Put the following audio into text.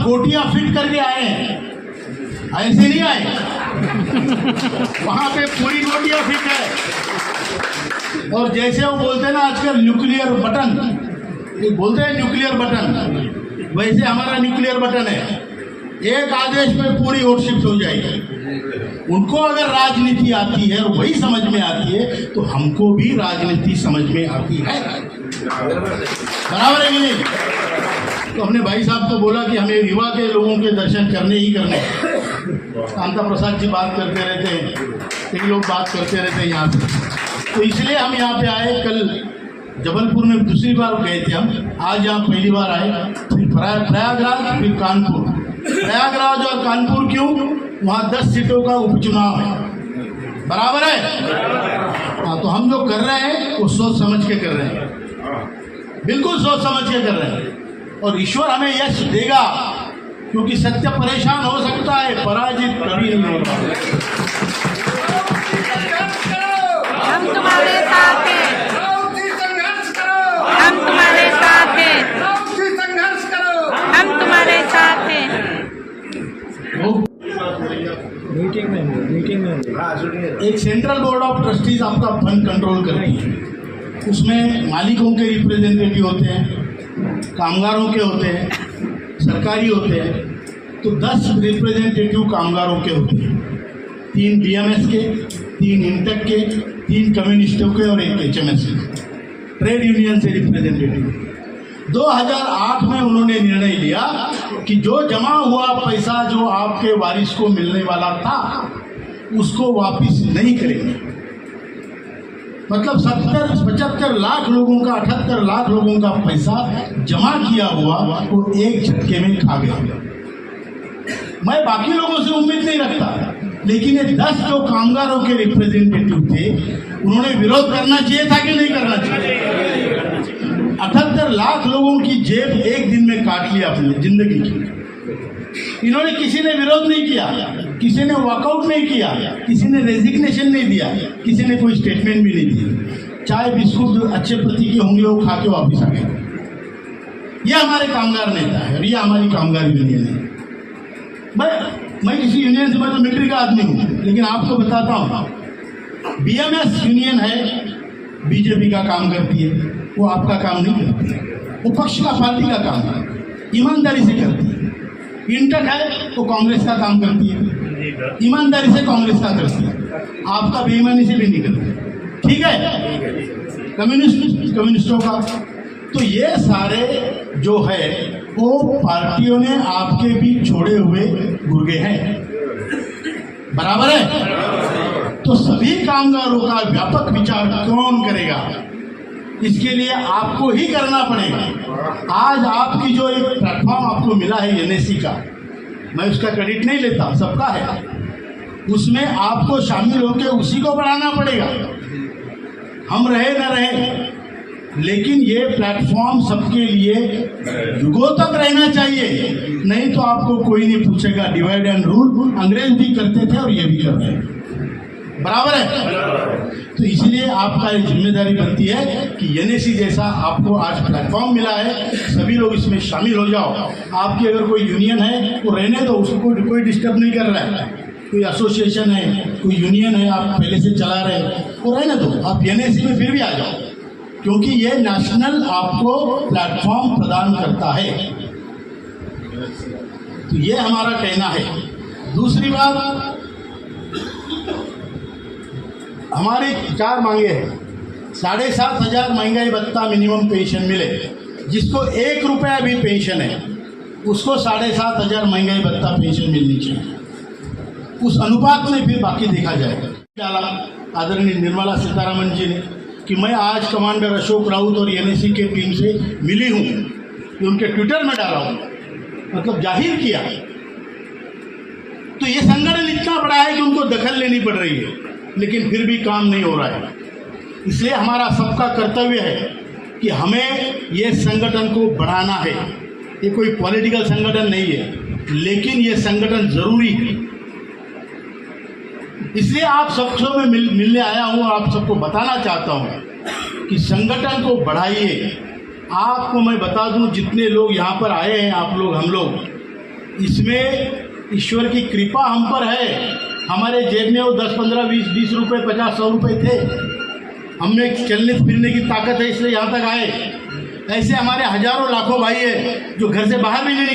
गोटियां fit करके आए हैं, ऐसे नहीं आए। वहां पे पूरी गोटियां फिट है। और जैसे वो बोलते हैं ना आजकल न्यूक्लियर बटन, ये बोलते हैं न्यूक्लियर बटन, वैसे हमारा न्यूक्लियर बटन है। एक आदेश में पूरी वोट शिफ्ट हो जाएगी। उनको अगर राजनीति आती है और वही समझ में आती है तो हमको भी राजनीति समझ में आती है। बराबर है कि नहीं? तो हमने भाई साहब को बोला कि हमें युवा के लोगों के दर्शन करने ही करने। कांता प्रसाद जी बात करते रहते हैं, कई लोग बात करते रहते हैं यहाँ से, तो इसलिए हम यहाँ पे आए। कल जबलपुर में दूसरी बार गए थे हम, आज यहाँ पहली बार आए। फिर प्रयागराज, फिर कानपुर। प्रयागराज और कानपुर क्यों? वहाँ 10 सीटों का उपचुनाव है। बराबर है? हाँ, तो हम जो कर रहे हैं वो सोच समझ के कर रहे हैं, बिल्कुल सोच समझ के कर रहे हैं। और ईश्वर हमें यश देगा, क्योंकि सत्य परेशान हो सकता है, पराजित कभी नहीं होगा। हम तुम्हारे साथ हैं, हम तुम्हारे साथ हैं, संघर्ष करो, हम तुम्हारे साथ हैं। मीटिंग में एक सेंट्रल बोर्ड ऑफ ट्रस्टीज आपका फंड कंट्रोल करती है। उसमें मालिकों के रिप्रेजेंटेटिव होते हैं, कामगारों के होते हैं, सरकारी होते हैं। तो 10 रिप्रेजेंटेटिव कामगारों के होते हैं, 3 बीएमएस के, 3 इंटेक के, 3 कम्युनिस्टों के और 1 एचएमएस के, ट्रेड यूनियन से रिप्रेजेंटेटिव। 2008 में उन्होंने निर्णय लिया कि जो जमा हुआ पैसा जो आपके वारिस को मिलने वाला था उसको वापस नहीं करेंगे। मतलब 70-75 लाख लोगों का, 78 लाख लोगों का पैसा जमा किया हुआ वो एक झटके में खा गया। मैं बाकी लोगों से उम्मीद नहीं रखता, लेकिन ये 10 जो कामगारों के रिप्रेजेंटेटिव थे उन्होंने विरोध करना चाहिए था कि नहीं करना चाहिए? 78 लाख लोगों की जेब एक दिन में काट लिया अपनी जिंदगी की। इन्होंने, किसी ने विरोध नहीं किया, किसी ने वॉकआउट नहीं किया, किसी ने रेजिग्नेशन नहीं दिया, किसी ने कोई स्टेटमेंट भी नहीं दिया। चाय बिस्कुट जो अच्छे प्रति के होंगे वो खा के वापिस आ गए। ये हमारे कामगार नेता है और ये हमारी कामगार यूनियन है। मैं किसी यूनियन से, मैं तो मिलिट्री का आदमी हूँ, लेकिन आपको बताता हूँ बीएमएस यूनियन है, बीजेपी का काम करती है, वो आपका काम नहीं करती है, वो पक्ष का, पार्टी का काम है, ईमानदारी से करती है। इंटक है वो कांग्रेस का काम करती है, ईमानदारी से कांग्रेस का करती है, आपका बेईमानी से भी नहीं करती। ठीक है? कम्युनिस्टों का। तो ये सारे जो है वो पार्टियों ने आपके बीच छोड़े हुए गुर्गे हैं। बराबर है? तो सभी कामगारों का व्यापक विचार कौन करेगा? इसके लिए आपको ही करना पड़ेगा। आज आपकी जो एक प्लेटफॉर्म आपको मिला है एनएसी का, मैं उसका क्रेडिट नहीं लेता, सबका है, उसमें आपको शामिल होकर उसी को बढ़ाना पड़ेगा। हम रहे न रहे, लेकिन ये प्लेटफॉर्म सबके लिए युगों तक रहना चाहिए, नहीं तो आपको कोई नहीं पूछेगा। डिवाइड एंड रूल अंग्रेज भी करते थे और ये भी कर रहे हैं। बराबर है? तो इसलिए आपका ये जिम्मेदारी बनती है कि एनएसी जैसा आपको आज प्लेटफॉर्म मिला है, सभी लोग इसमें शामिल हो जाओ। आपकी अगर कोई यूनियन है वो रहने दो, उसको कोई डिस्टर्ब नहीं कर रहा है। कोई एसोसिएशन है, कोई यूनियन है, आप पहले से चला रहे वो रहने दो, आप एनएसी में फिर भी आ जाओ, क्योंकि ये नेशनल आपको प्लेटफॉर्म प्रदान करता है। तो ये हमारा कहना है। दूसरी बात, हमारी 4 मांगे हैं। 7,500 महंगाई भत्ता मिनिमम पेंशन मिले, जिसको 1 रुपया भी पेंशन है उसको 7,500 महंगाई भत्ता पेंशन मिलनी चाहिए। उस अनुपात में फिर बाकी देखा जाएगा। डाला आदरणीय निर्मला सीतारमण जी ने कि मैं आज कमांडर अशोक राउत और एनएसी के टीम से मिली हूँ, ये उनके ट्विटर में डाला हूँ, मतलब जाहिर किया। तो ये संगठन इतना बड़ा है कि उनको दखल लेनी पड़ रही है, लेकिन फिर भी काम नहीं हो रहा है। इसलिए हमारा सबका कर्तव्य है कि हमें ये संगठन को बढ़ाना है। ये कोई पॉलिटिकल संगठन नहीं है, लेकिन ये संगठन जरूरी है। इसलिए आप सबसे मैं मिलने आया हूँ, आप सबको बताना चाहता हूँ कि संगठन को बढ़ाइए। आपको मैं बता दूँ, जितने लोग यहाँ पर आए हैं, आप लोग, हम लोग, इसमें ईश्वर की कृपा हम पर है। हमारे जेब में वो 10, 15, 20 रुपए, 50, 100 रुपए थे। हमें चलने फिरने की ताकत है, इसलिए यहाँ तक आए। ऐसे हमारे हजारों लाखों भाई है जो घर से बाहर भी नहीं